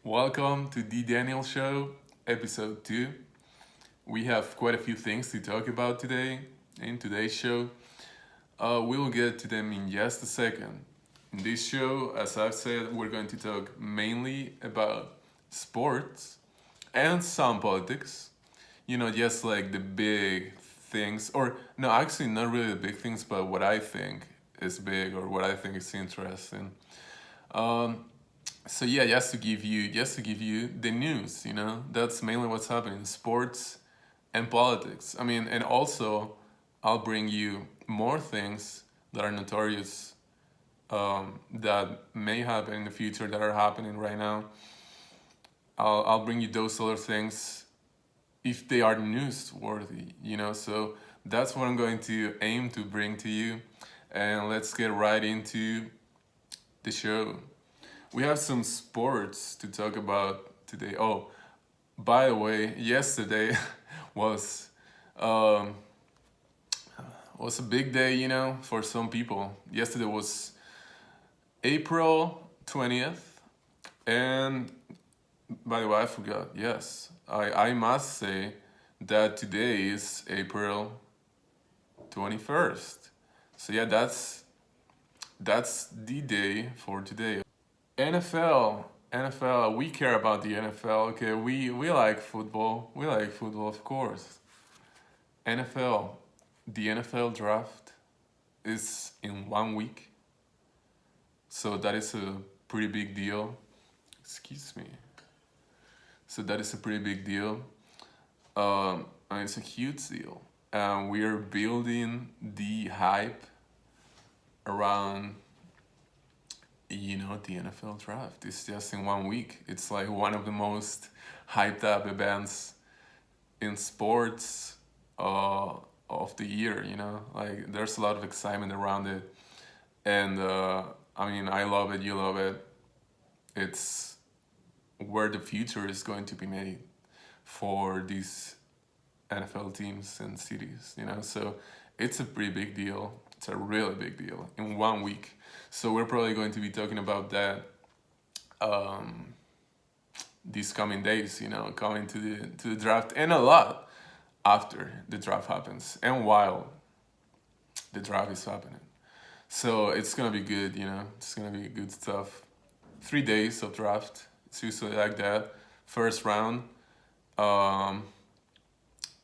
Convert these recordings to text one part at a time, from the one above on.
Welcome to the Daniel Show, episode 2. We have quite a few things to talk about today in today's show. We will get to them in just a second. In this show, as I've said, we're going to talk mainly about sports and some politics. Just like the big things, or no, actually, not really the big things, but what I think is big or what I think is interesting. Um, so yeah, just to give you the news, that's mainly what's happening in sports and politics. I mean, and also I'll bring you more things that are notorious that may happen in the future that are happening right now. I'll bring you those other things if they are newsworthy. So that's what I'm going to aim to bring to you. And let's get right into the show. We have some sports to talk about today. Oh, by the way, yesterday was um, was a big day, for some people. Yesterday was April 20th, and by the way, I forgot. Yes, I must say that today is April 21st. So yeah, that's the day for today. NFL, we care about the NFL. Okay, we like football. We like football, of course. NFL, the NFL draft is in 1 week, so that is a pretty big deal. Excuse me. So that is a pretty big deal. And it's a huge deal. And we are building the hype around the NFL draft. It's just in 1 week. It's like one of the most hyped up events in sports of the year. Like there's a lot of excitement around it. And I mean, I love it, you love it. It's where the future is going to be made for these NFL teams and cities. So it's a pretty big deal. It's a really big deal in 1 week. So we're probably going to be talking about that these coming days, coming to the draft, and a lot after the draft happens and while the draft is happening. So it's gonna be good, it's gonna be good stuff. 3 days of draft. It's usually like that. First round, um,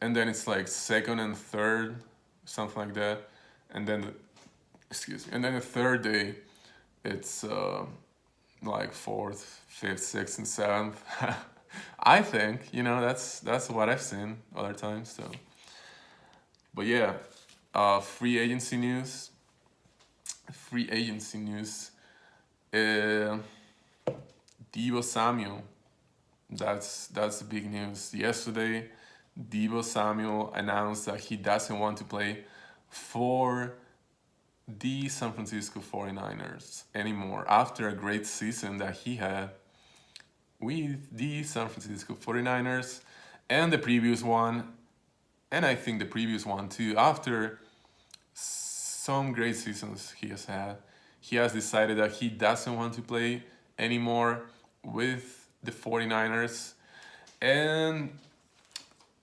and then it's like second and third, something like that, and then and then the third day, it's like fourth, fifth, sixth, and seventh. I think that's what I've seen other times. So, but yeah, free agency news. Free agency news. Uh, Deebo Samuel. That's the big news. Yesterday, Deebo Samuel announced that he doesn't want to play for the San Francisco 49ers anymore after a great season that he had with the San Francisco 49ers and the previous one, and I think the previous one too. After some great seasons he has had, he has decided that he doesn't want to play anymore with the 49ers. And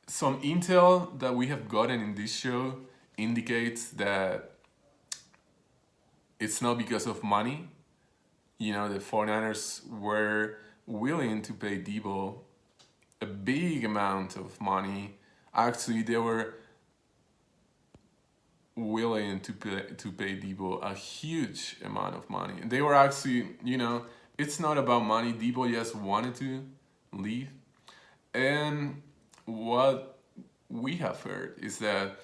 some intel that we have gotten in this show indicates that it's not because of money. The 49ers were willing to pay Deebo a big amount of money. Actually, they were willing to pay Deebo a huge amount of money. They were actually, it's not about money. Deebo just wanted to leave. And what we have heard is that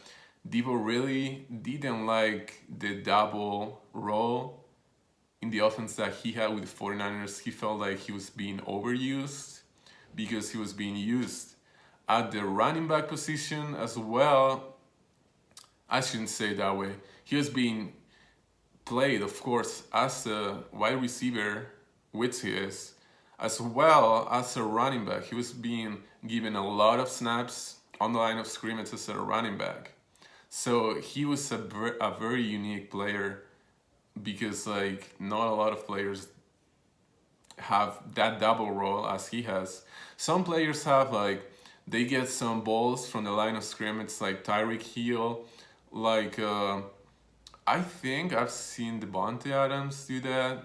Deebo really didn't like the double role in the offense that he had with the 49ers. He felt like he was being overused because he was being used at the running back position as well. I shouldn't say it that way. He was being played, of course, as a wide receiver, which he is, as well as a running back. He was being given a lot of snaps on the line of scrimmage as a running back. So he was a very unique player because like not a lot of players have that double role as he has. Some players have like they get some balls from the line of scrimmage, like Tyreek Hill, like I think I've seen Devontae Adams do that.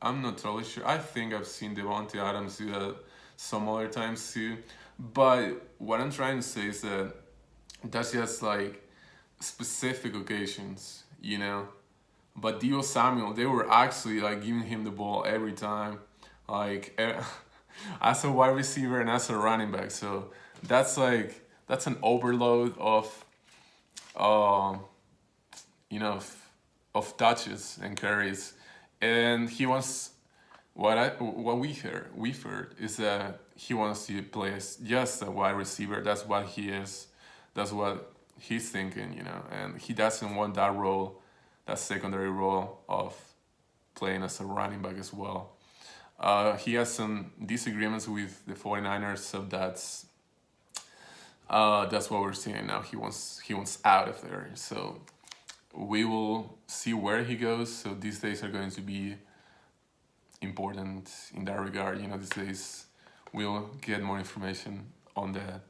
I'm not totally sure. I think I've seen Devontae Adams do that some other times too. But what I'm trying to say is that that's just like specific occasions, you know. But Dio Samuel, they were actually like giving him the ball every time, like as a wide receiver and as a running back. So that's an overload of, uh, you know, of touches and carries, and he wants what we've heard is that he wants to play as just a wide receiver. That's what he is. That's what he's thinking, you know, and he doesn't want that role, that secondary role of playing as a running back as well. He has some disagreements with the 49ers, so that's what we're seeing now. He wants out of there. So we will see where he goes. So these days are going to be important in that regard. You know, these days we'll get more information on that.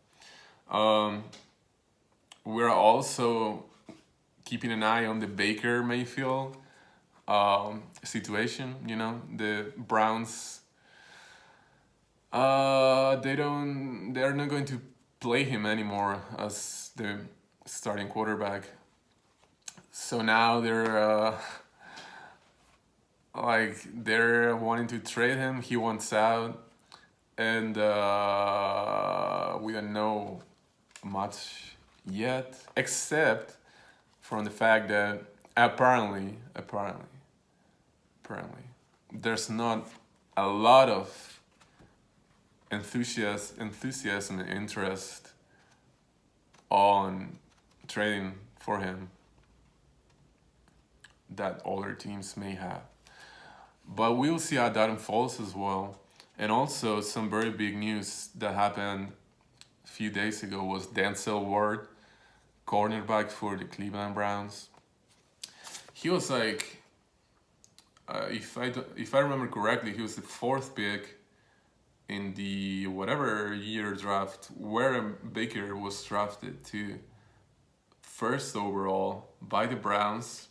We're also keeping an eye on the Baker Mayfield situation. You know, the Browns. They're not going to play him anymore as the starting quarterback. So now they're wanting to trade him. He wants out, and we don't know much yet, except from the fact that apparently, there's not a lot of enthusiasm and interest on trading for him that other teams may have. But we'll see how that unfolds as well. And also, some very big news that happened a few days ago was Denzel Ward, cornerback for the Cleveland Browns. He was like, if I remember correctly, he was the fourth pick in the whatever year draft where Baker was drafted to first overall by the Browns,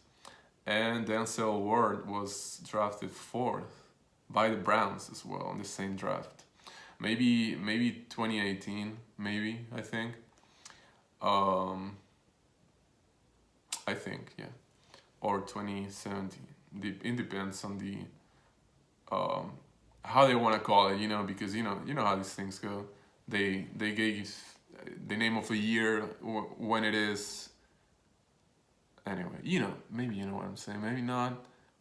and Denzel Ward was drafted fourth by the Browns as well in the same draft. Maybe 2018, maybe I think yeah, or 2017. It depends on the how they want to call it, you know, because you know how these things go. They gave the name of the year when it is. Anyway, you know, maybe you know what I'm saying, maybe not,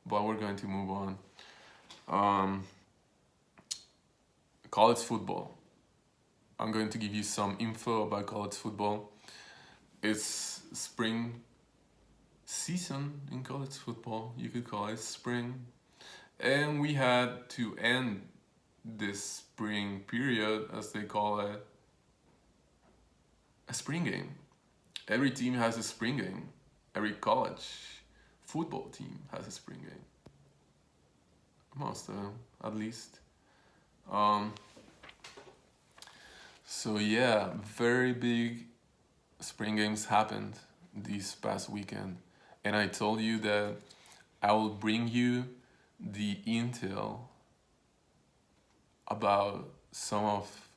but we're going to move on. College football. I'm going to give you some info about college football. It's spring season in college football. You could call it spring. And we had to end this spring period, as they call it, a spring game. Every team has a spring game. Every college football team has a spring game. Most of them, at least. So yeah, very big spring games happened this past weekend. And I told you that I will bring you the intel about some of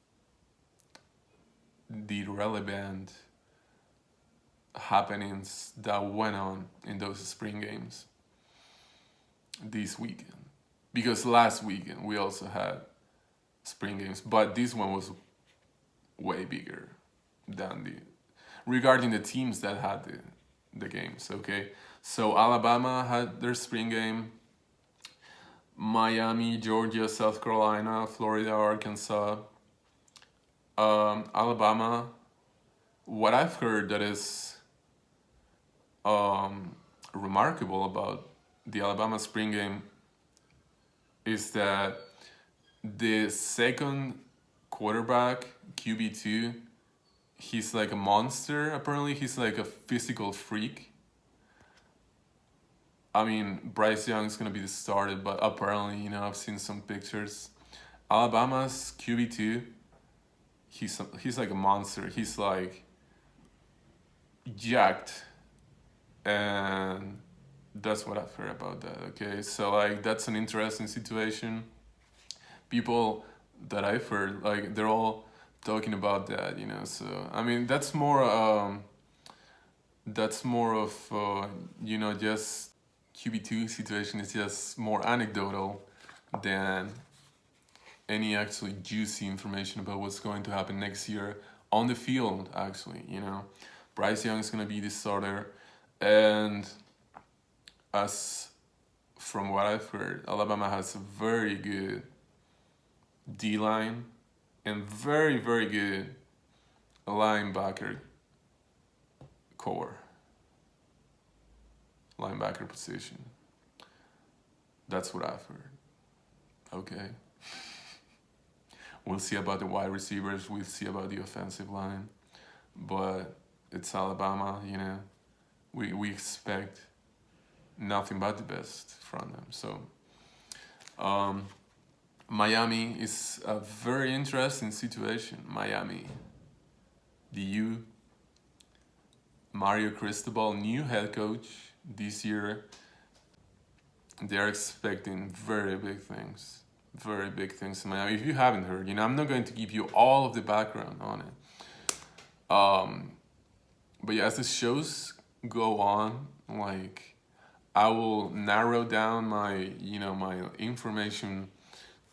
the relevant happenings that went on in those spring games this weekend. Because last weekend we also had spring games, but this one was way bigger than regarding the teams that had the games, okay? So Alabama had their spring game, Miami, Georgia, South Carolina, Florida, Arkansas. Alabama, what I've heard that is remarkable about the Alabama spring game is that the second quarterback, QB2, he's like a monster. Apparently, he's like a physical freak. I mean, Bryce Young is gonna be the starter, but apparently, I've seen some pictures. Alabama's QB2, he's like a monster. He's like jacked, and that's what I've heard about that. Okay, so like that's an interesting situation. People that I've heard, like they're all talking about that. So I mean, that's more of just QB2 situation is just more anecdotal than any actually juicy information about what's going to happen next year on the field. Actually, Bryce Young is going to be the starter, and as from what I've heard, Alabama has a very good D line and very, very good linebacker core, linebacker position. That's what I've heard. Okay. We'll see about the wide receivers. We'll see about the offensive line. But it's Alabama, We expect nothing but the best from them. So Miami is a very interesting situation. Miami. The U. Mario Cristobal, new head coach this year. They're expecting very big things. Very big things in Miami. If you haven't heard, I'm not going to give you all of the background on it. But yeah, as the shows go on, like I will narrow down my information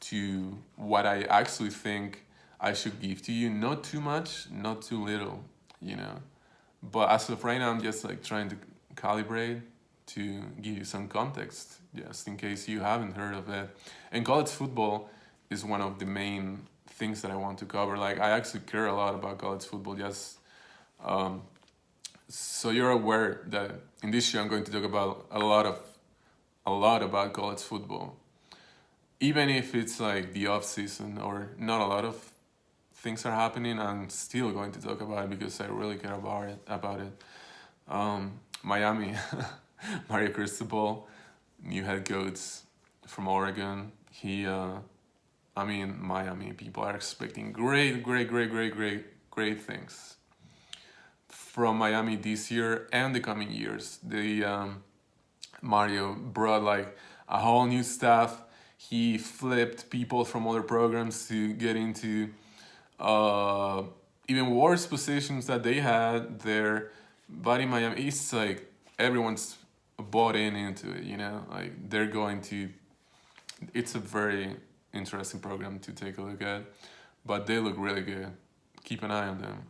to what I actually think I should give to you. Not too much, not too little, But as of right now, I'm just like trying to calibrate to give you some context, just in case you haven't heard of it. And college football is one of the main things that I want to cover. Like I actually care a lot about college football. Just so you're aware that in this show I'm going to talk about a lot about college football, even if it's like the off season or not a lot of things are happening. I'm still going to talk about it because I really care about it. Miami, Mario Cristobal, new head coach from Oregon. Miami people are expecting great things from Miami this year and the coming years. Mario brought like a whole new staff. He flipped people from other programs to get into even worse positions that they had there. But in Miami, it's like everyone's bought into it, like they're going to. It's a very interesting program to take a look at, but they look really good. Keep an eye on them.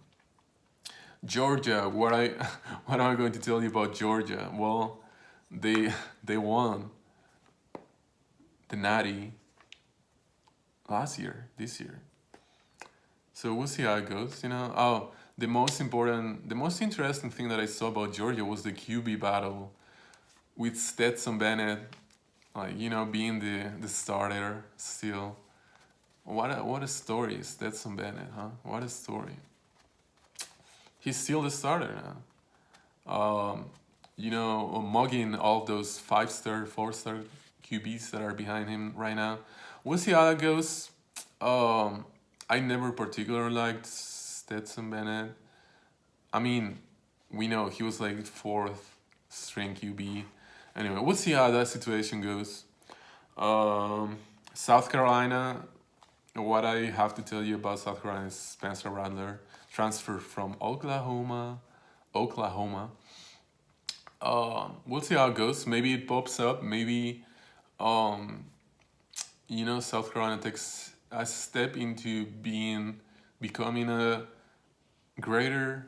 Georgia, what am I going to tell you about Georgia? Well, they won the Natty this year. So we'll see how it goes, the most interesting thing that I saw about Georgia was the QB battle with Stetson Bennett, like, being the starter still. What a story, Stetson Bennett, huh? What a story. He's still the starter now. Mugging all those 5-star, 4-star QBs that are behind him right now. We'll see how that goes. I never particularly liked Stetson Bennett. I mean, we know he was like 4th string QB. Anyway, we'll see how that situation goes. South Carolina, what I have to tell you about South Carolina is Spencer Rattler, transfer from Oklahoma. We'll see how it goes. Maybe it pops up. Maybe, South Carolina takes a step into becoming a greater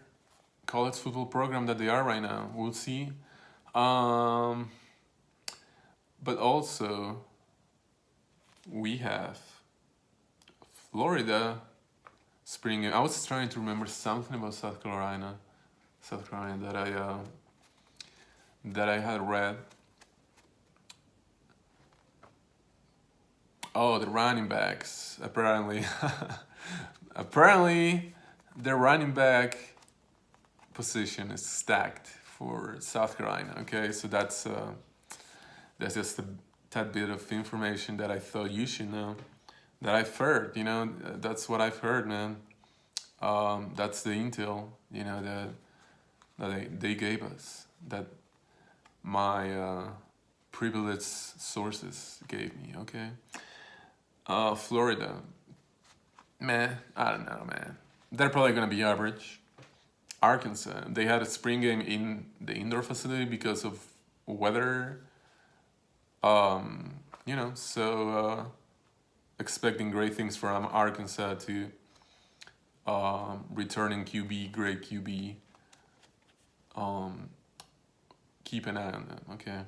college football program that they are right now. We'll see. But also, we have Florida spring. I was trying to remember something about South Carolina that I had read. Oh, the running backs. Apparently, the running back position is stacked for South Carolina. Okay, so that's That's just a tad bit of information that I thought you should know. That I've heard, that's what I've heard, man. That's the intel, that they gave us. That my privileged sources gave me. Okay. Florida, man. I don't know, man. They're probably gonna be average. Arkansas, they had a spring game in the indoor facility because of weather. So expecting great things from Arkansas to returning QB, great QB. Um, Keep an eye on them. Okay.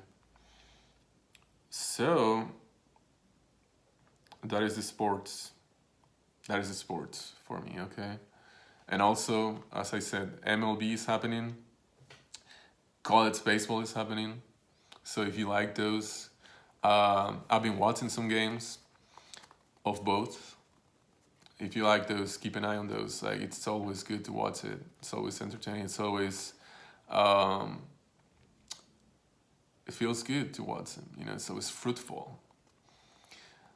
So that is the sports. That is the sports for me. Okay. And also, as I said, MLB is happening. College baseball is happening. So if you like those, I've been watching some games of both. If you like those, keep an eye on those. Like, it's always good to watch it. It's always entertaining. It's always it feels good to watch them. It's always fruitful.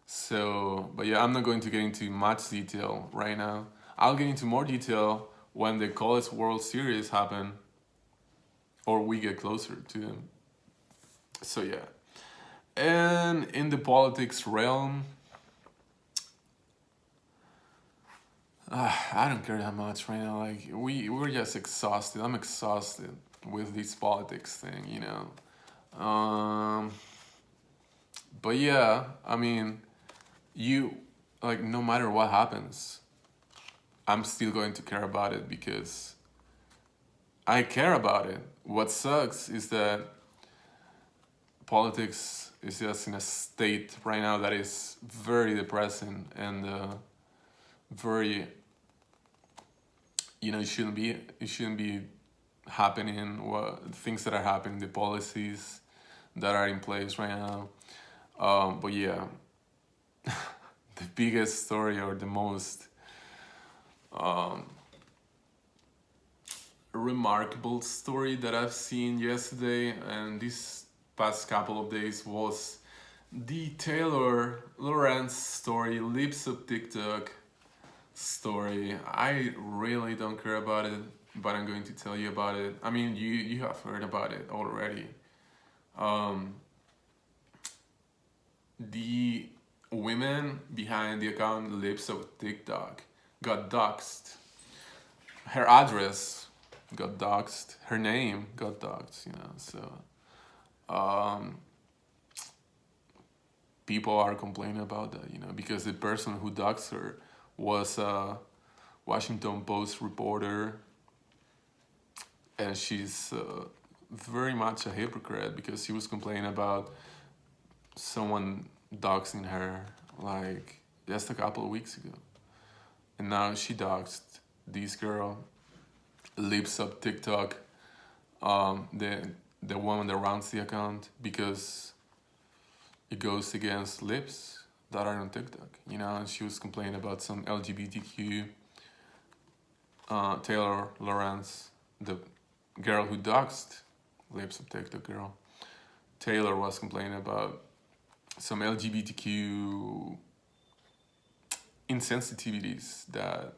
So, but yeah, I'm not going to get into much detail right now. I'll get into more detail when the College World Series happen, or we get closer to them. So yeah, and in the politics realm, I don't care that much right now. Like we're just exhausted. I'm exhausted with this politics thing. But yeah, I mean, you like no matter what happens, I'm still going to care about it because I care about it. What sucks is that politics is just in a state right now that is very depressing and very, it shouldn't be happening. What things that are happening, the policies that are in place right now. But yeah, the biggest story or the most remarkable story that I've seen yesterday and this past couple of days was the Taylor Lawrence story, Lips of TikTok story. I really don't care about it, but I'm going to tell you about it. I mean, you have heard about it already. The women behind the account Lips of TikTok got doxxed. Her address got doxxed. Her name got doxxed. So people are complaining about that, because the person who doxxed her was a Washington Post reporter, and she's very much a hypocrite because she was complaining about someone doxing her like just a couple of weeks ago, and now she doxed this girl, Lips up TikTok, the woman that runs the account, because it goes against Lips that are on TikTok, and she was complaining about some LGBTQ. Taylor Lawrence, the girl who doxed Lips of TikTok girl, Taylor was complaining about some LGBTQ insensitivities that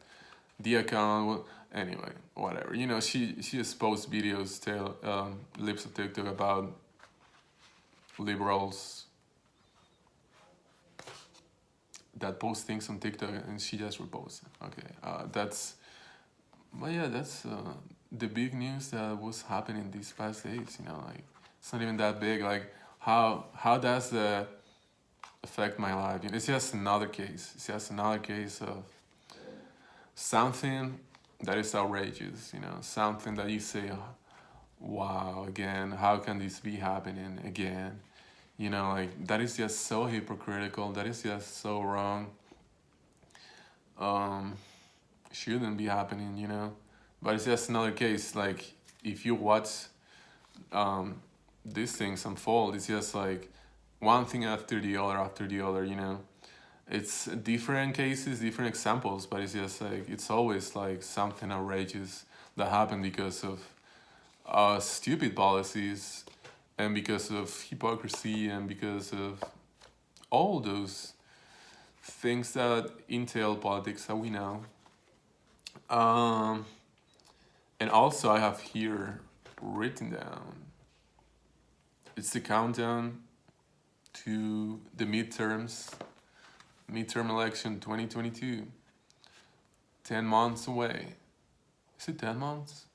the account. Anyway, whatever. She just posts videos, Lips of TikTok, about liberals that post things on TikTok, and she just reposts it. Okay, that's the big news that was happening these past days. Like, it's not even that big. Like, how does that affect my life? It's just another case. It's just another case of something that is outrageous. Something that you say, wow, again, how can this be happening again? Like, that is just so hypocritical. That is just so wrong. Shouldn't be happening. But it's just another case. Like, if you watch these things unfold, it's just like one thing after the other. It's different cases, different examples, but it's just like, it's always like something outrageous that happened because of stupid policies and because of hypocrisy and because of all those things that entail politics that we know. Um, and also, I have here written down, it's the countdown to the midterm election 2022. 10 months away. Is it 10 months?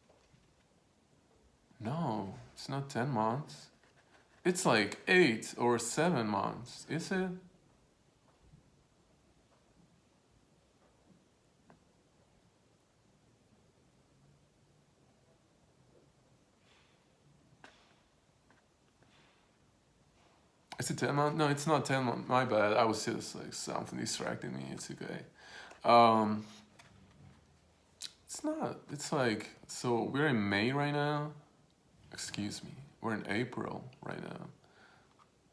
No, it's not 10 months. It's like 8 or 7 months, is it? Is it 10 months? No, it's not 10 months. My bad. I was just like something distracting me. It's okay. Um, it's not. It's like, so we're in May right now. Excuse me. We're in April right now.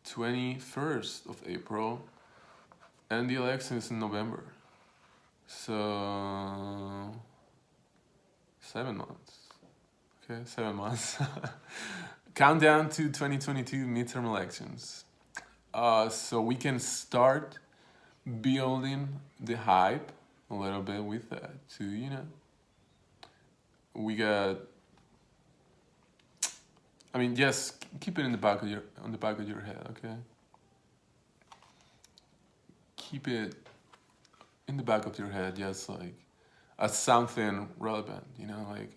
21st of April. And the election is in November. So 7 months. Okay, 7 months. Countdown to 2022 midterm elections. So we can start building the hype a little bit with that too. We got. I mean, just keep it in the back of your head, okay? Keep it in the back of your head, just like as something relevant, like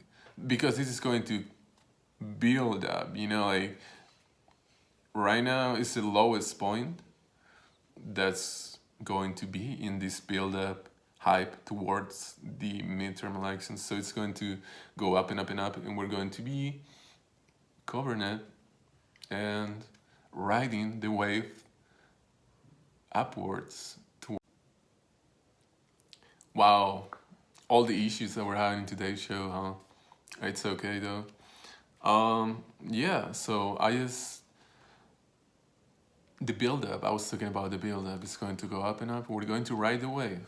because this is going to build up, like right now is the lowest point that's going to be in this build up hype towards the midterm elections. So it's going to go up and up and up, and we're going to be covering it and riding the wave upwards to. Wow, all the issues that we're having in today's show, huh? It's okay though. Yeah, so the build up, I was talking about the build up, is going to go up and up. We're going to ride the wave,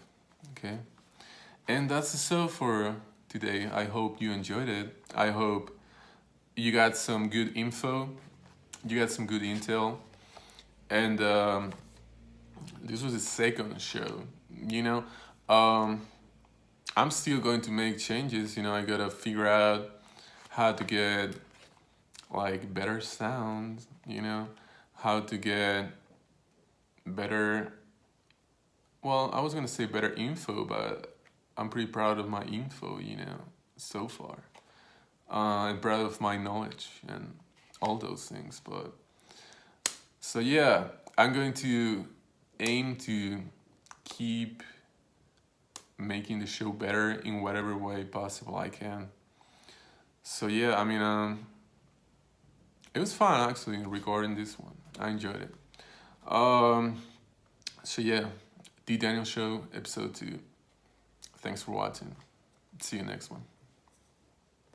okay? And that's the show for today. I hope you enjoyed it. I hope you got some good info, you got some good intel, and this was the second show, you know. I'm still going to make changes, I gotta figure out how to get like better sound, how to get better, well, I was gonna say better info, but I'm pretty proud of my info, so far. And proud of my knowledge and all those things. But so yeah, I'm going to aim to keep making the show better in whatever way possible I can. So yeah, I mean, it was fun actually recording this one. I enjoyed it. So yeah, The Daniel Show, episode 2. Thanks for watching. See you next one.